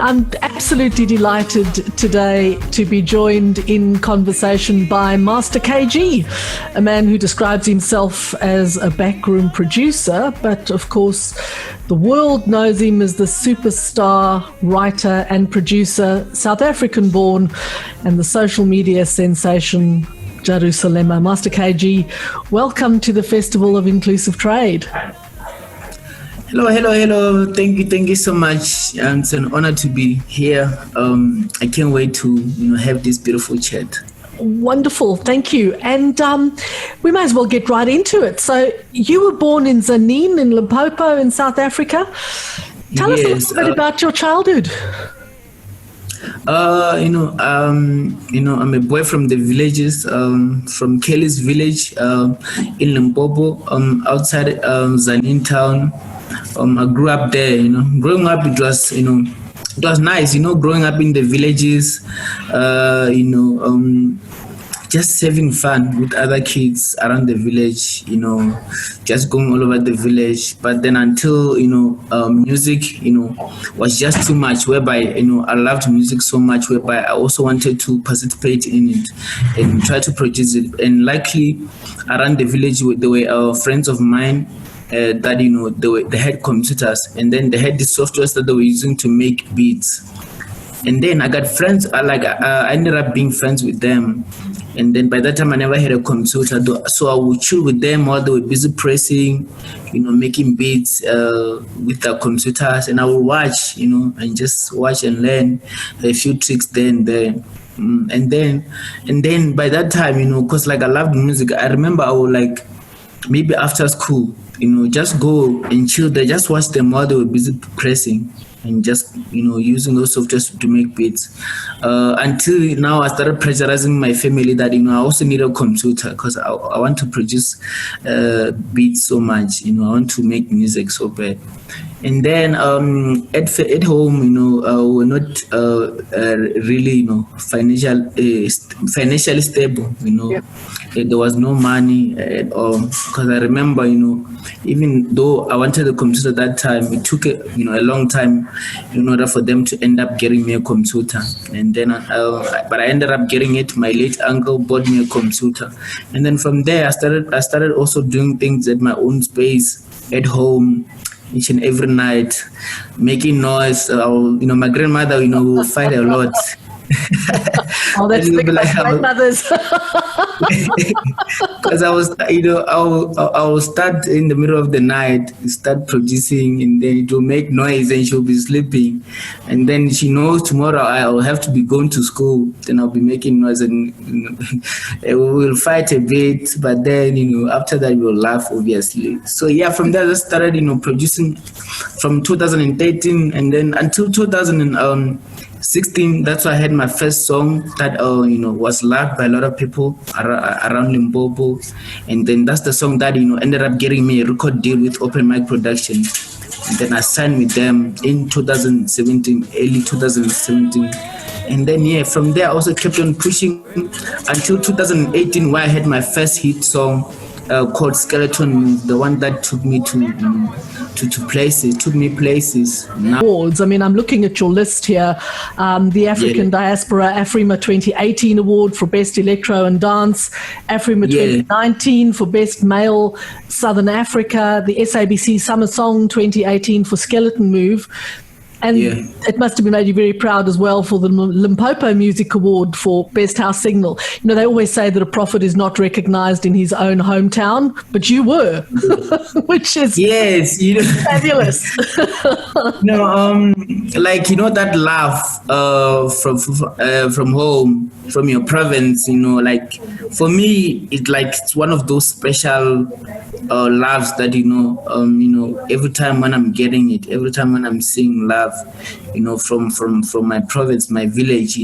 I'm absolutely delighted today to be joined in conversation by Master KG, a man who describes himself as a backroom producer, but of course the world knows him as the superstar writer and producer, South African born, and the social media sensation Jerusalema. Master KG, welcome to the Festival of Inclusive Trade. Hello. Thank you so much. It's an honor to be here. I can't wait to have this beautiful chat. Wonderful, thank you. And we may as well get right into it. So you were born in Tzaneen in Limpopo in South Africa. Tell us a little bit about your childhood. I'm a boy from the villages, from Kelly's village in Limpopo, outside Tzaneen town. I grew up there. Growing up, it was nice. Growing up in the villages, just having fun with other kids around the village. Just going all over the village. But then until music, was just too much. Whereby I loved music so much. Whereby I also wanted to participate in it and try to produce it. And likely around the village, there were friends of mine. That they had computers, and then they had the softwares that they were using to make beats. And then I got friends. I ended up being friends with them. And then by that time, I never had a computer, so I would chill with them while they were busy pressing, making beats with their computers, and I would watch, and just watch and learn a few tricks there and there. And then by that time, because I loved music, I remember I would maybe after school, just go and chill there, just watch them while they were busy pressing and just, using those softwares to make beats. Until now, I started pressurizing my family that, I also need a computer because I want to produce beats so much, I want to make music so bad. And then at home, we're not really, financially stable, Yep. There was no money at all. Because I remember, even though I wanted a computer that time, it took a long time in order for them to end up getting me a computer. And then, but I ended up getting it. My late uncle bought me a computer, and then from there, I started also doing things at my own space at home. Each and every night, making noise. My grandmother, will fight a lot. Oh, that's big like grandmothers. Because I was, I will start in the middle of the night, start producing, and then it will make noise, and she'll be sleeping, and then she knows tomorrow I will have to be going to school. Then I'll be making noise, and we will fight a bit, but then after that we'll laugh, obviously. So yeah, from there I started producing from 2013, and then until 2016, that's why I had my first song that was loved by a lot of people around Limpopo, and then that's the song that ended up getting me a record deal with Open Mic Production. And then I signed with them in 2017, early 2017, and then from there I also kept on pushing until 2018, where I had my first hit song called Skeleton Move, the one that took me to places, took me places. Awards. I mean, I'm looking at your list here. The African Diaspora Afrima 2018 Award for Best Electro and Dance, Afrima 2019 for Best Male Southern Africa, the SABC Summer Song 2018 for Skeleton Move. And it must have been made you very proud as well for the Limpopo Music Award for Best House Signal. They always say that a prophet is not recognized in his own hometown, but you were, which is fabulous. That laugh from home, from your province, for me, it's one of those special laughs that, every time when I'm getting it, every time when I'm seeing love, from my province, my village,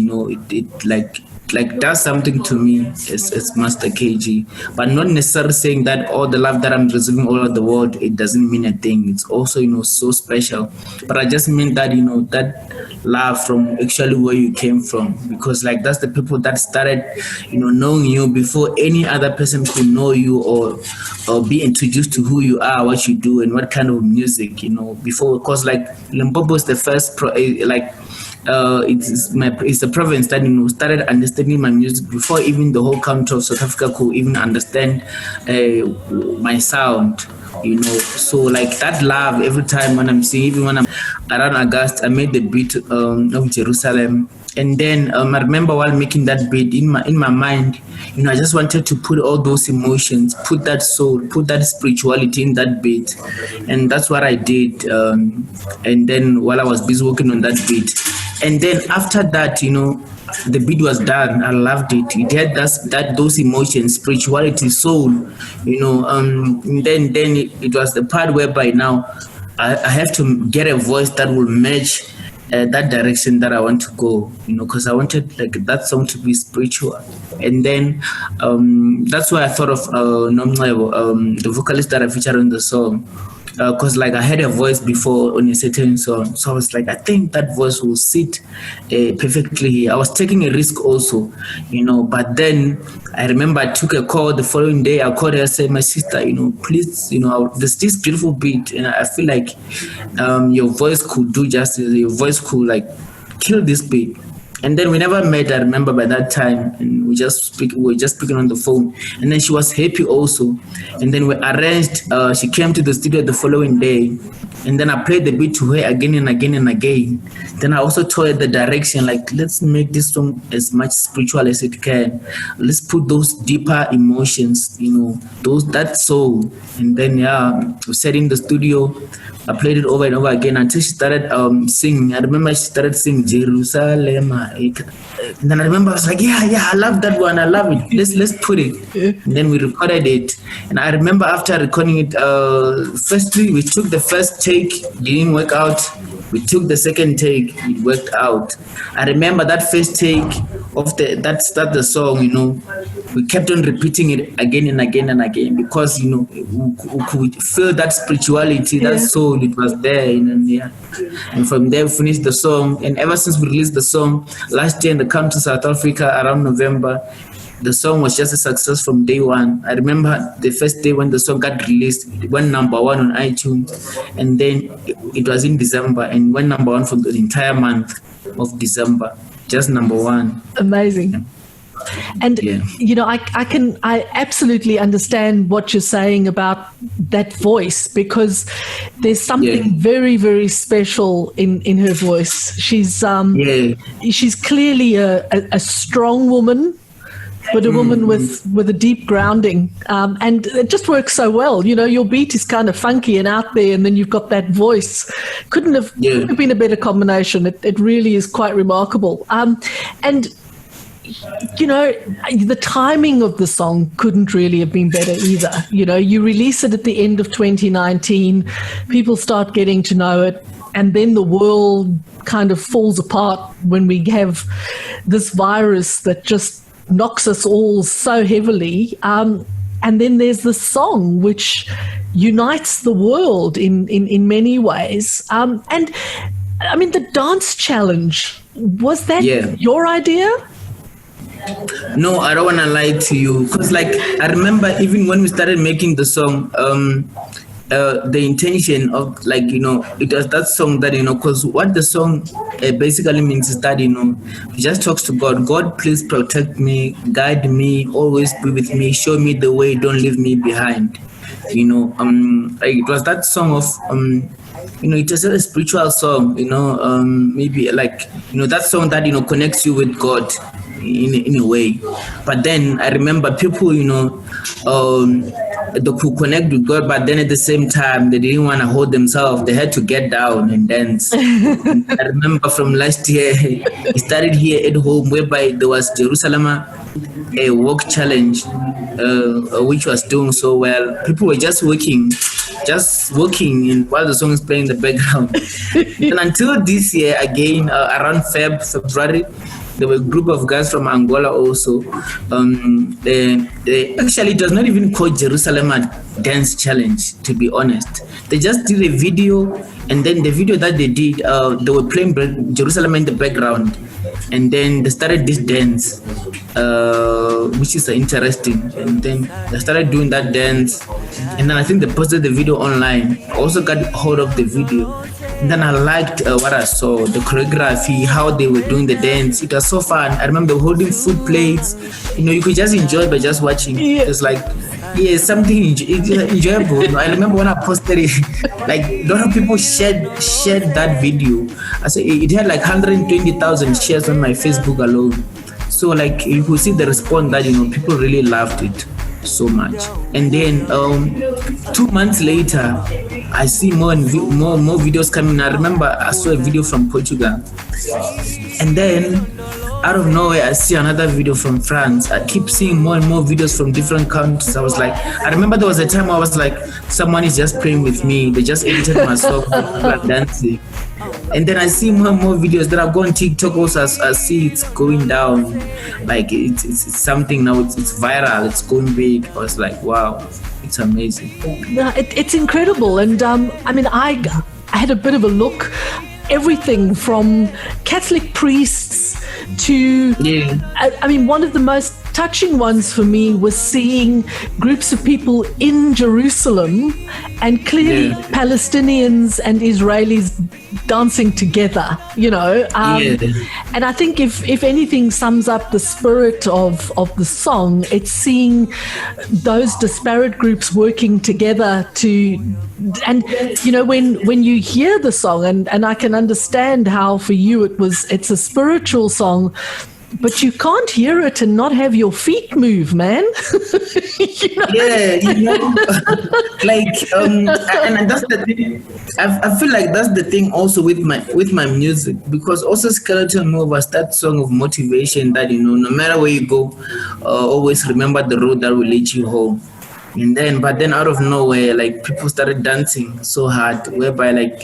like does something to me is Master KG, but not necessarily saying that all the love that I'm receiving all over the world, it doesn't mean a thing. It's also, so special. But I just mean that, that love from actually where you came from, because like that's the people that started, knowing you before any other person could know you or be introduced to who you are, what you do, and what kind of music, before, because like Limpopo is the first it's a province that started understanding my music before even the whole country of South Africa could even understand my sound. So like that love every time when I'm singing, even when I'm around August, I made the beat of Jerusalem, and then I remember while making that beat in my mind, I just wanted to put all those emotions, put that soul, put that spirituality in that beat, and that's what I did. And then while I was busy working on that beat, and then after that, the beat was done. I loved it. It had those emotions, spirituality, soul, and then it was the part whereby now I have to get a voice that will match that direction that I want to go, because I wanted like that song to be spiritual. And then that's why I thought of the vocalist that I featured on the song. Because like I had a voice before on a certain song, so I was like, I think that voice will sit perfectly here. I was taking a risk also, but then I remember I took a call the following day. I called her and said, my sister, please, there's this beautiful beat, and I feel like your voice could do justice. Your voice could like kill this beat. And then we never met, I remember by that time, and we were just speaking on the phone. And then she was happy also. And then we arranged, she came to the studio the following day, and then I played the beat to her again and again and again. Then I also told her the direction, like, let's make this song as much spiritual as it can. Let's put those deeper emotions, that soul. And then, we sat in the studio. I played it over and over again until she started singing. I remember she started singing Jerusalema. And then I remember I was like, yeah, I love that one. I love it. Let's put it. And then we recorded it. And I remember after recording it, firstly we took the first take, it didn't work out. We took the second take, it worked out. I remember that first take of the song, we kept on repeating it again and again and again because, we could feel that spirituality, that soul, it was there. And from there we finished the song. And ever since we released the song last year in the country South Africa around November, the song was just a success from day one. I remember the first day when the song got released, it went number one on iTunes, and then it was in December and went number one for the entire month of December, just number one. Amazing. And, I absolutely understand what you're saying about that voice, because there's something very, very special in her voice. She's clearly a strong woman, but a woman with a deep grounding. And it just works so well. Your beat is kind of funky and out there, and then you've got that voice. Couldn't have been a better combination. It really is quite remarkable. And the timing of the song couldn't really have been better either. You release it at the end of 2019, people start getting to know it, and then the world kind of falls apart when we have this virus that just knocks us all so heavily. And then there's the song which unites the world in many ways. And I mean, the dance challenge, was that your idea? No, I don't want to lie to you, because like I remember even when we started making the song, the intention of it was that song that because what the song basically means is that it just talks to God, please protect me, guide me, always be with me, show me the way, don't leave me behind. It was that song of it was a spiritual song, maybe that song that connects you with God in a way. But then I remember people they could connect with God, but then at the same time they didn't want to hold themselves. They had to get down and dance. And I remember from last year it started here at home, whereby there was Jerusalema, a walk challenge, which was doing so well. People were just walking and while the song is playing in the background. And until this year again, around February, there were a group of guys from Angola also. They actually, it was not even called Jerusalema Dance Challenge, to be honest. They just did a video, and then the video that they did, they were playing Jerusalem in the background, and then they started this dance, which is interesting. And then they started doing that dance, and then I think they posted the video online. I also got hold of the video. And then I liked what I saw, the choreography, how they were doing the dance. It was so fun. I remember holding food plates. You could just enjoy by just watching. It was like, yeah, something enjoyable. I remember when I posted it, like a lot of people shared that video. I said it had like 120,000 shares on my Facebook alone. So like you could see the response that people really loved it so much. And then 2 months later, I see more videos coming. I remember I saw a video from Portugal, and then out of nowhere I see another video from France. I keep seeing more and more videos from different countries. I remember there was a time I was like, someone is just praying with me. They just edited my song dancing. And then I see more and more videos that I go on TikTok also. I see it's going down, like it's something now. It's viral. It's going big. I was like, wow, it's amazing. No, it's incredible. And I had a bit of a look. Everything from Catholic priests to, one of the most touching ones for me was seeing groups of people in Jerusalem, and clearly Palestinians and Israelis dancing together, and I think if anything sums up the spirit of the song, it's seeing those disparate groups working together when you hear the song, and I can understand how for you it's a spiritual song, but you can't hear it and not have your feet move, man. And that's the thing. I feel like that's the thing also with my music, because also Skeleton Move was that song of motivation that no matter where you go, always remember the road that will lead you home. But then out of nowhere, like people started dancing so hard, whereby like,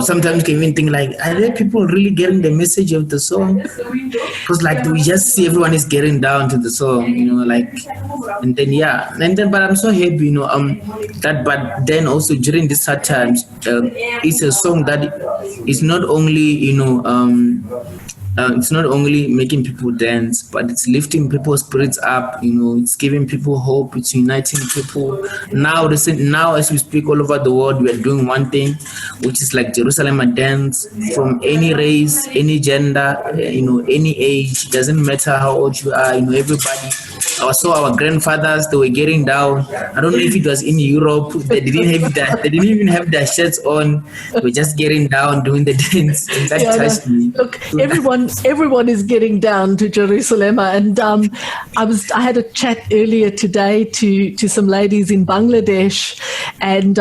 sometimes you can even think like, are there people really getting the message of the song? Because like we just see everyone is getting down to the song, but I'm so happy, but then also during these hard times, it's a song that is not only, it's not only making people dance, but it's lifting people's spirits up. It's giving people hope. It's uniting people. Now as we speak, all over the world, we are doing one thing, which is like Jerusalem dance. From any race, any gender, any age. Doesn't matter how old you are. Everybody. I saw our grandfathers; they were getting down. I don't know if it was in Europe. They didn't have that. They didn't even have their shirts on. They were just getting down, doing the dance. And that touched me. Look, everyone is getting down to Jerusalem, and I had a chat earlier today to some ladies in Bangladesh, and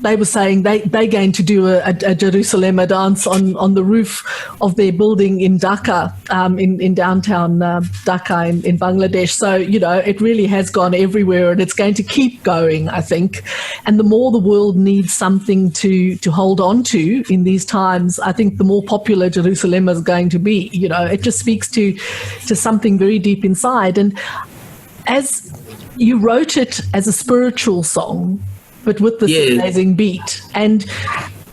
they were saying they're going to do a Jerusalem dance on the roof of their building in Dhaka, in downtown Dhaka in Bangladesh. So it really has gone everywhere, and it's going to keep going, I think. And the more the world needs something to hold on to in these times, I think the more popular Jerusalem is going to be. It just speaks to something very deep inside. And as you wrote it as a spiritual song, but with this amazing beat. And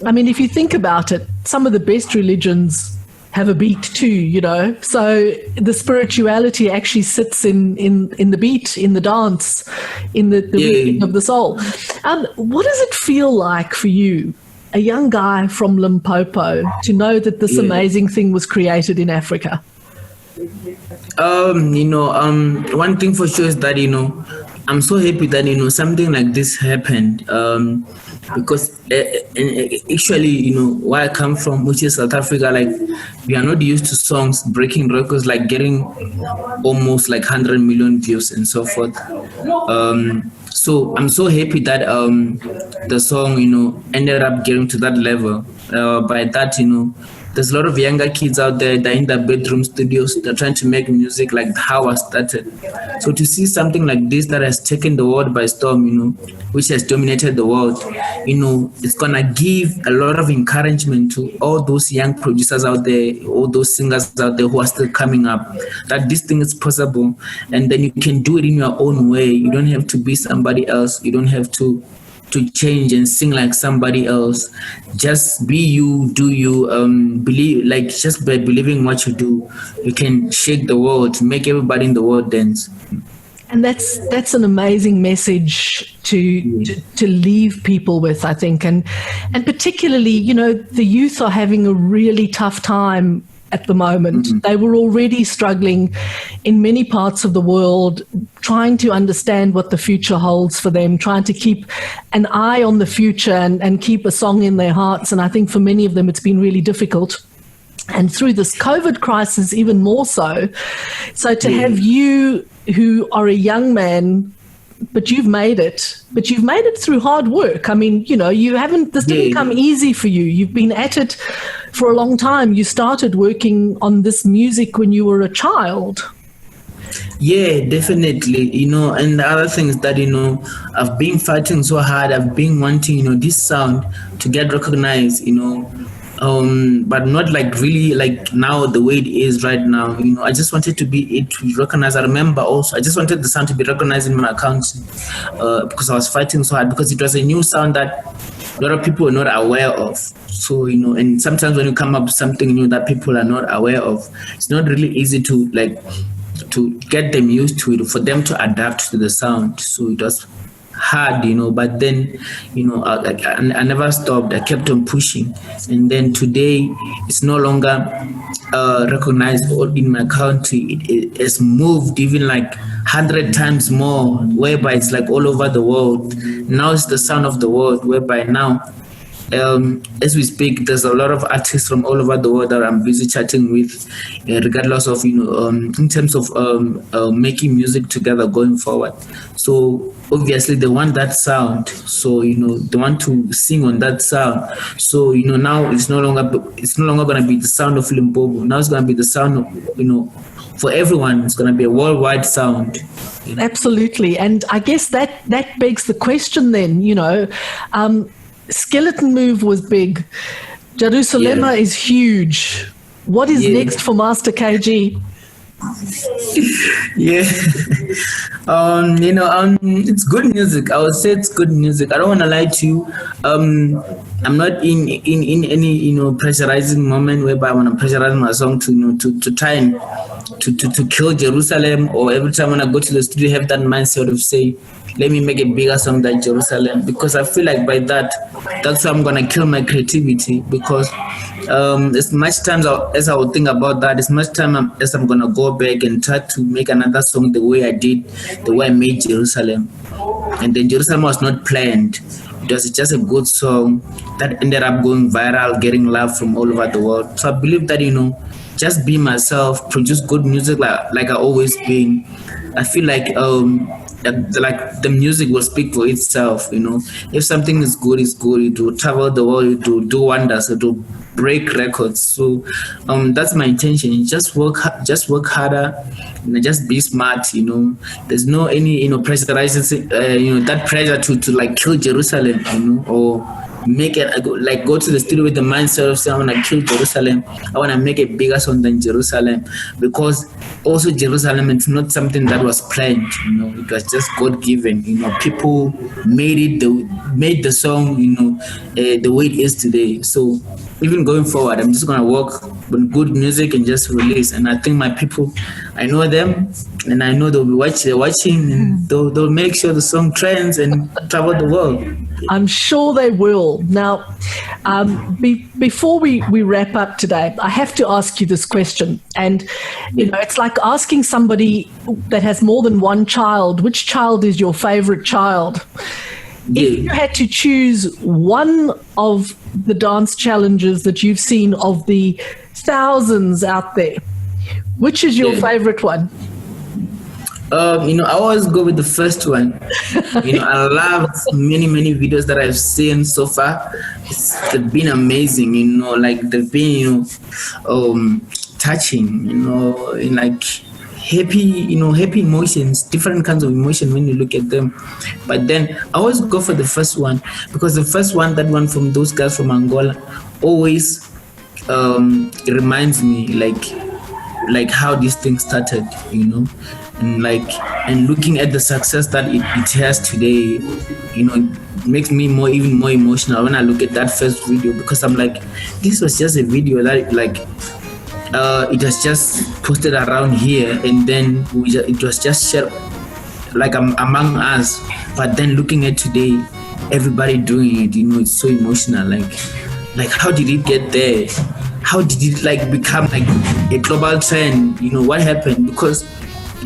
if you think about it, some of the best religions have a beat too, So the spirituality actually sits in the beat, in the dance, in the beating of the soul. What does it feel like for you, a young guy from Limpopo, to know that this amazing thing was created in Africa? One thing for sure is that, I'm so happy that, something like this happened. Because actually, where I come from, which is South Africa, like we are not used to songs breaking records, like getting almost like 100 million views and so forth. So I'm so happy that the song, ended up getting to that level. By that, there's a lot of younger kids out there that are in their bedroom studios. They're trying to make music like how I started. So to see something like this that has taken the world by storm, which has dominated the world, it's gonna give a lot of encouragement to all those young producers out there, all those singers out there who are still coming up, that this thing is possible, and then you can do it in your own way. You don't have to be somebody else. You don't have to change and sing like somebody else. Just be you, do you, believe, like just by believing what you do, you can shake the world, make everybody in the world dance. And that's an amazing message to leave people with, I think, and particularly, the youth are having a really tough time at the moment. Mm-hmm. They were already struggling in many parts of the world, trying to understand what the future holds for them, trying to keep an eye on the future and keep a song in their hearts. And I think for many of them, it's been really difficult. And through this COVID crisis, even more so. So to have you, who are a young man, but you've made it through hard work. I mean, this didn't come easy for you. You've been at it for a long time. You started working on this music when you were a child. Yeah, definitely. And the other thing is that, I've been fighting so hard. I've been wanting, this sound to get recognized, but not like really like now the way it is right now. I just wanted to be recognized. I remember also I just wanted the sound to be recognized in my account because I was fighting so hard, because it was a new sound that a lot of people were not aware of. So and sometimes when you come up with something new that people are not aware of, it's not really easy to get them used to it, for them to adapt to the sound. So it was hard, but then, I never stopped. I kept on pushing. And then today, it's no longer recognized in my country. It has moved even like 100 times more, whereby it's like all over the world. Now it's the sound of the world, whereby now, as we speak, there's a lot of artists from all over the world that I'm busy chatting with, regardless of, in terms of making music together going forward. So obviously they want that sound. So, they want to sing on that sound. So, now it's no longer going to be the sound of Limpopo. Now it's going to be the sound of, for everyone. It's going to be a worldwide sound. Absolutely. And I guess that begs the question then, Skeleton Move was big. Jerusalema is huge. What is next for Master KG? It's good music. I would say it's good music. I don't want to lie to you. I'm not in any pressurizing moment whereby I want to pressurize my song to try and to kill Jerusalem, or every time when I go to the studio have that mindset of say, let me make a bigger song than Jerusalem, because I feel like by that's how I'm gonna kill my creativity. Because as much time as I would think about that, as much time as I'm gonna go back and try to make another song the way I did, the way I made Jerusalem. And then Jerusalem was not planned. It was just a good song that ended up going viral, getting love from all over the world. So I believe that, just be myself, produce good music like I always been. I feel like the music will speak for itself. If something is good, it's good. It will travel the world. It will do wonders. It will break records. So that's my intention. Just work harder. Just be smart. There's no any pressurizing. That pressure to like kill Jerusalem. Or make it like go to the studio with the mindset of saying I want to kill Jerusalem. I want to make a bigger song than Jerusalem, because also Jerusalem, it's not something that was planned. It was just God given. People made the song the way it is today. So even going forward, I'm just gonna work on good music and just release. And I think my people, I know them, and I know they'll be watching, and they'll make sure the song trends and travel the world. I'm sure they will. Now, before we wrap up today, I have to ask you this question. And, it's like asking somebody that has more than one child, which child is your favorite child? If you had to choose one of the dance challenges that you've seen of the thousands out there, which is your favorite one? I always go with the first one. I love many videos that I've seen so far. They've been amazing. Like they've been touching. In like happy emotions, different kinds of emotion when you look at them. But then I always go for the first one because the first one, that one from those guys from Angola, always it reminds me like how this thing started, and looking at the success that it has today, it makes me even more emotional when I look at that first video, because I'm like, this was just a video that it was just posted around here, and then it was just shared like among us. But then looking at today, everybody doing it, it's so emotional. Like how did it get there? How did it become like a global trend? What happened? Because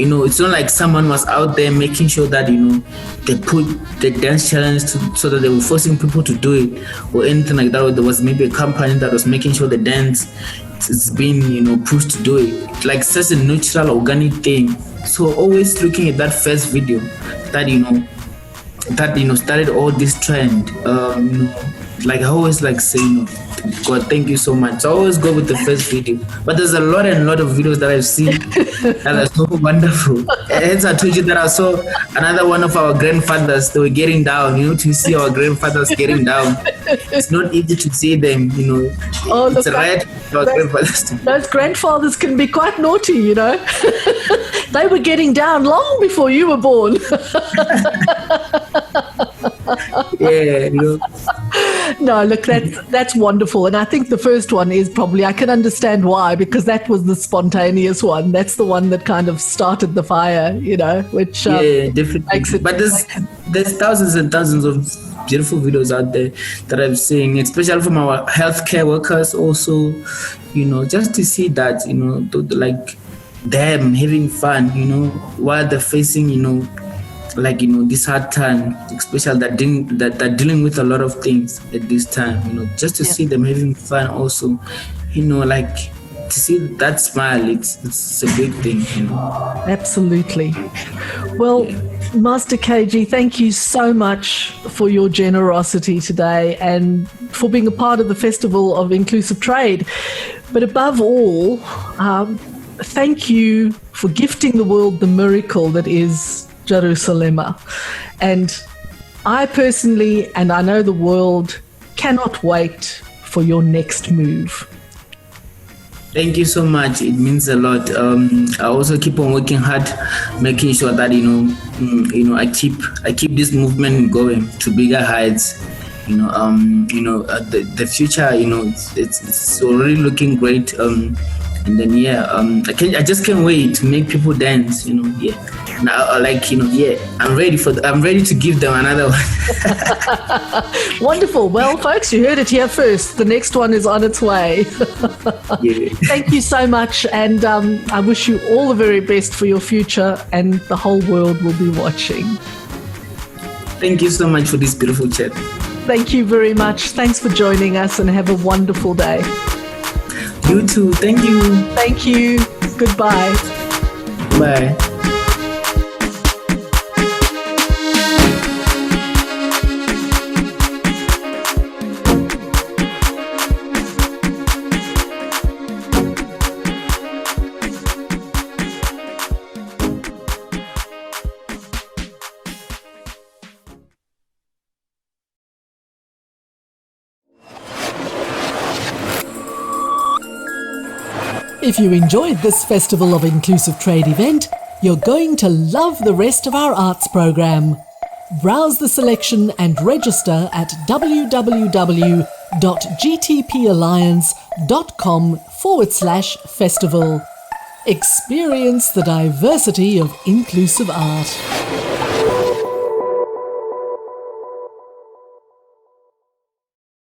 it's not like someone was out there making sure that they put the dance challenge so that they were forcing people to do it or anything like that. Or there was maybe a company that was making sure the dance is being pushed to do it. Like such a natural, organic thing. So always looking at that first video that started all this trend. Like I always say, God, thank you so much. So I always go with the first video. But there's a lot of videos that I've seen that are so wonderful. Hence I told you that I saw another one of our grandfathers. They were getting down, to see our grandfathers getting down. It's not easy to see them, Oh, it's right for our grandfathers. Those grandfathers can be quite naughty, They were getting down long before you were born. Yeah, No, look, that's wonderful. And I think the first one is probably, I can understand why, because that was the spontaneous one. That's the one that kind of started the fire, which definitely makes it. But there's thousands and thousands of beautiful videos out there that I've seen, especially from our healthcare workers also, just to see that, them having fun, while they're facing, this hard time, especially that dealing with a lot of things at this time, just to see them having fun also, to see that smile, it's a big thing, Absolutely. Well, Master KG, thank you so much for your generosity today and for being a part of the Festival of Inclusive Trade. But above all, thank you for gifting the world the miracle that is Jerusalema. And I personally, and I know the world, cannot wait for your next move. Thank you so much. It means a lot. I also keep on working hard, making sure that I keep this movement going to bigger heights. The future. It's already looking great. And then I just can't wait to make people dance. Now, I'm ready to give them another one. Wonderful. Well, folks, you heard it here first. The next one is on its way. Yeah. Thank you so much, and I wish you all the very best for your future, and the whole world will be watching. Thank you so much for this beautiful chat. Thank you very much. Thanks for joining us, and have a wonderful day. You too. Thank you. Thank you. Goodbye. Bye. If you enjoyed this Festival of Inclusive Trade event, you're going to love the rest of our arts program. Browse the selection and register at www.gtpalliance.com/festival. Experience the diversity of inclusive art.